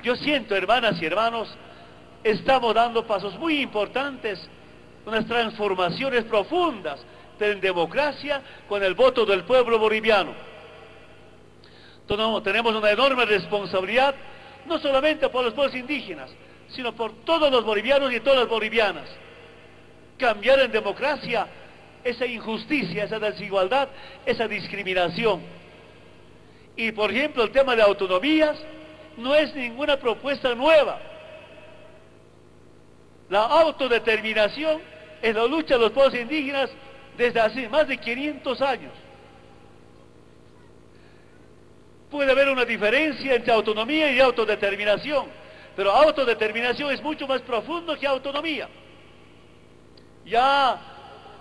Yo siento, hermanas y hermanos, estamos dando pasos muy importantes, unas transformaciones profundas en democracia con el voto del pueblo boliviano. Tenemos una enorme responsabilidad, no solamente por los pueblos indígenas, sino por todos los bolivianos y todas las bolivianas. Cambiar en democracia esa injusticia, esa desigualdad, esa discriminación. Y por ejemplo, el tema de autonomías no es ninguna propuesta nueva. La autodeterminación es la lucha de los pueblos indígenas desde hace más de 500 años. Puede haber una diferencia entre autonomía y autodeterminación, pero autodeterminación es mucho más profundo que autonomía. Ya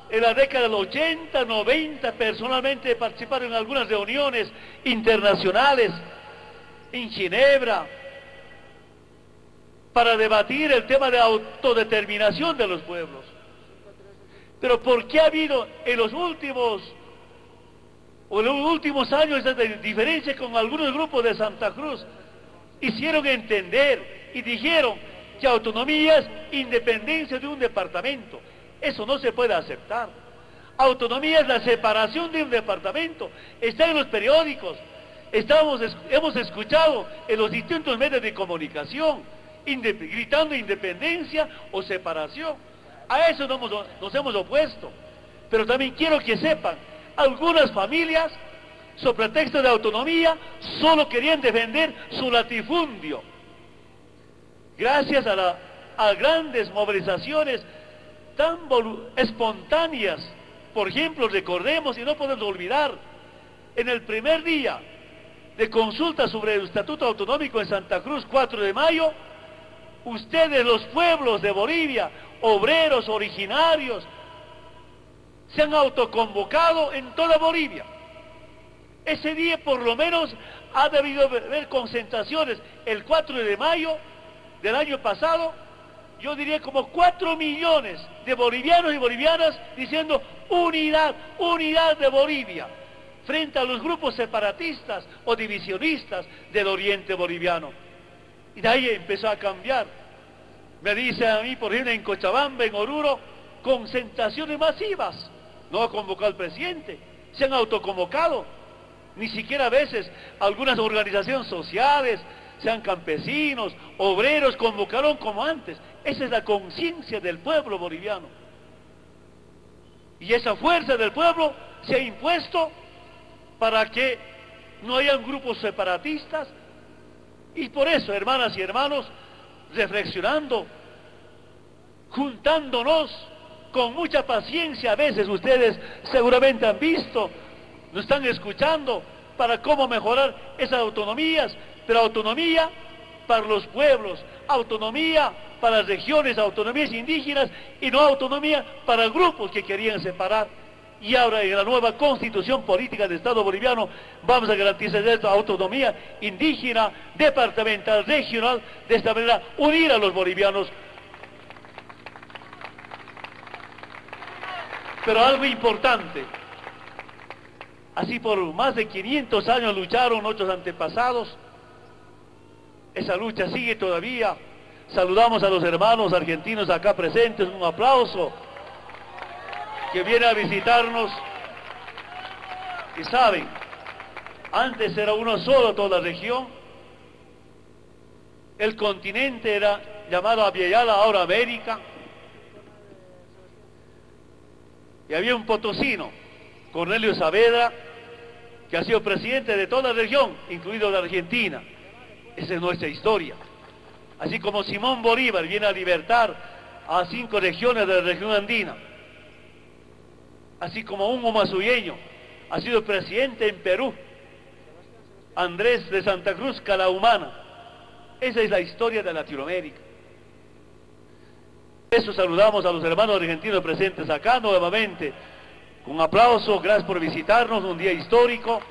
en la década del 80, 90, personalmente he participado en algunas reuniones internacionales en Ginebra para debatir el tema de autodeterminación de los pueblos. Pero ¿por qué ha habido en los últimos años esa diferencia con algunos grupos de Santa Cruz? Hicieron entender y dijeron que autonomía es independencia de un departamento. Eso no se puede aceptar. Autonomía es la separación de un departamento. Está en los periódicos. Hemos escuchado en los distintos medios de comunicación gritando independencia o separación. A eso nos hemos opuesto. Pero también quiero que sepan, algunas familias, sobre pretexto de autonomía, solo querían defender su latifundio. Gracias a grandes movilizaciones tan espontáneas, por ejemplo, recordemos y no podemos olvidar, en el primer día de consulta sobre el Estatuto Autonómico en Santa Cruz, 4 de mayo, ustedes, los pueblos de Bolivia, obreros originarios, se han autoconvocado en toda Bolivia. Ese día por lo menos ha debido haber concentraciones. El 4 de mayo del año pasado, yo diría como 4 millones de bolivianos y bolivianas diciendo unidad, unidad de Bolivia, frente a los grupos separatistas o divisionistas del oriente boliviano. Y de ahí empezó a cambiar. Me dice a mí, por ejemplo, en Cochabamba, en Oruro, concentraciones masivas. No ha convocado el presidente, se han autoconvocado. Ni siquiera a veces algunas organizaciones sociales, sean campesinos, obreros, convocaron como antes. Esa es la conciencia del pueblo boliviano. Y esa fuerza del pueblo se ha impuesto para que no hayan grupos separatistas. Y por eso, hermanas y hermanos, reflexionando, juntándonos con mucha paciencia, a veces ustedes seguramente han visto, nos están escuchando, para cómo mejorar esas autonomías, pero autonomía para los pueblos, autonomía para las regiones, autonomías indígenas, y no autonomía para grupos que querían separar. Y ahora en la nueva constitución política del Estado boliviano vamos a garantizar esta autonomía indígena, departamental, regional, de esta manera unir a los bolivianos. Pero algo importante, así por más de 500 años lucharon nuestros antepasados, esa lucha sigue todavía. Saludamos a los hermanos argentinos acá presentes, un aplauso, que viene a visitarnos. Y saben, antes era uno solo toda la región, el continente era llamado Abya-Yala, ahora América, y había un potosino, Cornelio Saavedra, que ha sido presidente de toda la región, incluido la Argentina. Esa es nuestra historia. Así como Simón Bolívar viene a libertar a 5 regiones de la región andina, así como un humazuyeño ha sido presidente en Perú, Andrés de Santa Cruz Calahumana. Esa es la historia de Latinoamérica. Por eso saludamos a los hermanos argentinos presentes acá nuevamente. Un aplauso, gracias por visitarnos, un día histórico.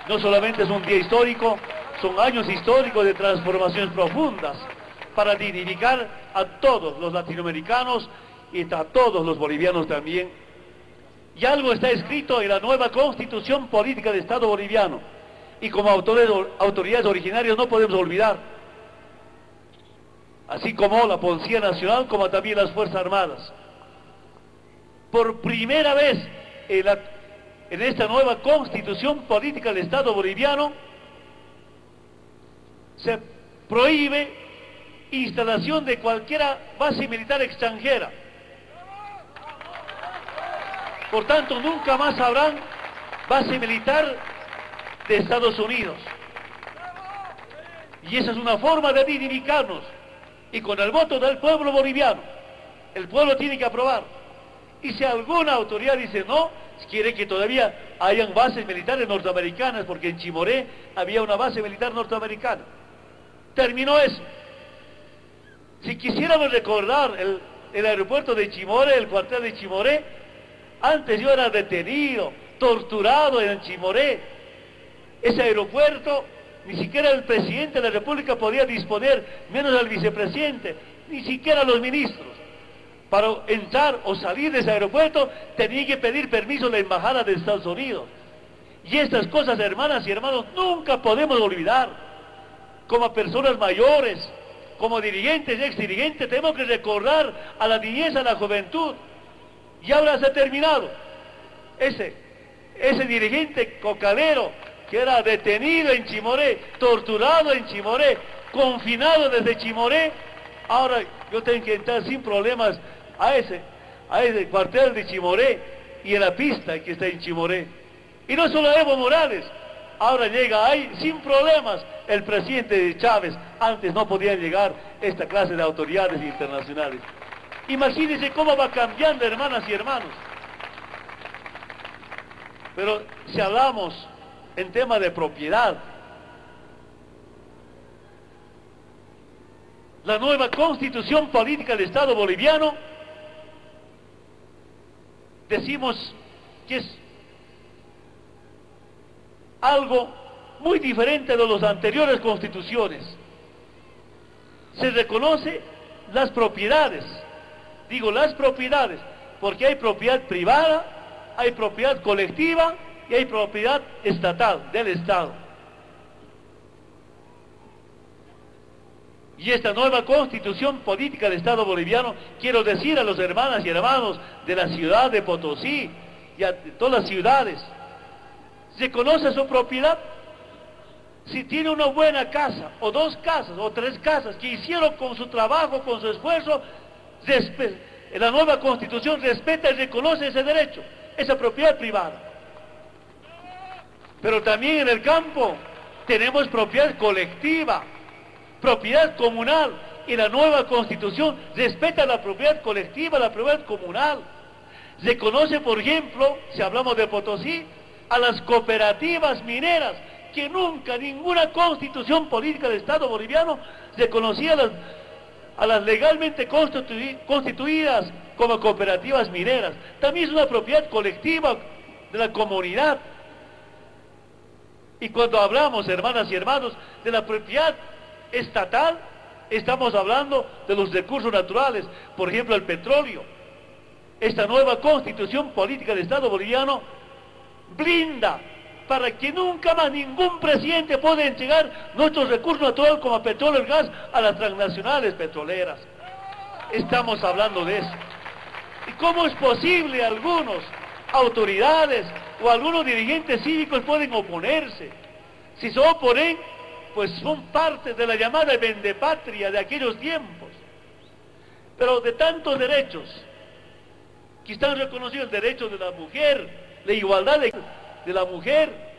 No solamente es un día histórico, son años históricos de transformaciones profundas para dignificar a todos los latinoamericanos y a todos los bolivianos también. Y algo está escrito en la nueva constitución política del Estado boliviano. Y como autoridades originarias no podemos olvidar así como la Policía Nacional, como también las Fuerzas Armadas. Por primera vez en esta nueva constitución política del Estado boliviano, se prohíbe instalación de cualquier base militar extranjera. Por tanto, nunca más habrán base militar de Estados Unidos. Y esa es una forma de dignificarnos. Y con el voto del pueblo boliviano, el pueblo tiene que aprobar. Y si alguna autoridad dice no, quiere que todavía hayan bases militares norteamericanas, porque en Chimoré había una base militar norteamericana. Terminó eso. Si quisiéramos recordar el aeropuerto de Chimoré, el cuartel de Chimoré, antes yo era detenido, torturado en Chimoré. Ese aeropuerto, ni siquiera el presidente de la República podía disponer, menos el vicepresidente, ni siquiera los ministros. Para entrar o salir de ese aeropuerto tenía que pedir permiso a la Embajada de Estados Unidos. Y estas cosas, hermanas y hermanos, nunca podemos olvidar. Como personas mayores, como dirigentes y exdirigentes, tenemos que recordar a la niñez, a la juventud. Y ahora se ha terminado. Ese dirigente cocalero que era detenido en Chimoré, torturado en Chimoré, confinado desde Chimoré, ahora yo tengo que entrar sin problemas a ese cuartel de Chimoré y en la pista que está en Chimoré. Y no solo Evo Morales, ahora llega ahí sin problemas el presidente de Chávez. Antes no podían llegar esta clase de autoridades internacionales. Imagínense cómo va cambiando, hermanas y hermanos. Pero si hablamos en tema de propiedad, la nueva constitución política del Estado boliviano, decimos que es algo muy diferente de las anteriores constituciones. Se reconoce las propiedades, digo las propiedades, porque hay propiedad privada, hay propiedad colectiva y hay propiedad estatal, del Estado. Y esta nueva constitución política del Estado boliviano, quiero decir a los hermanas y hermanos de la ciudad de Potosí y a todas las ciudades, se conoce su propiedad. Si tiene una buena casa, o dos casas, o tres casas, que hicieron con su trabajo, con su esfuerzo, la nueva constitución respeta y reconoce ese derecho, esa propiedad privada. Pero también en el campo tenemos propiedad colectiva, propiedad comunal, y la nueva constitución respeta la propiedad colectiva, la propiedad comunal. Reconoce, por ejemplo, si hablamos de Potosí, a las cooperativas mineras, que nunca ninguna constitución política del Estado boliviano reconocía a las legalmente constituidas como cooperativas mineras. También es una propiedad colectiva de la comunidad. Y cuando hablamos, hermanas y hermanos, de la propiedad estatal, estamos hablando de los recursos naturales, por ejemplo el petróleo. Esta nueva constitución política del Estado boliviano blinda para que nunca más ningún presidente pueda entregar nuestros recursos naturales como petróleo y gas a las transnacionales petroleras. Estamos hablando de eso. ¿Y cómo es posible algunos autoridades o algunos dirigentes cívicos pueden oponerse? Si se oponen, pues son parte de la llamada vendepatria de aquellos tiempos. Pero de tantos derechos que están reconocidos, el derecho de la mujer, la igualdad de la mujer,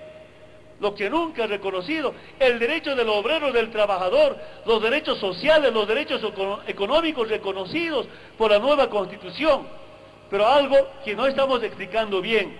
lo que nunca ha reconocido, el derecho del obrero, del trabajador, los derechos sociales, los derechos económicos reconocidos por la nueva constitución. Pero algo que no estamos explicando bien,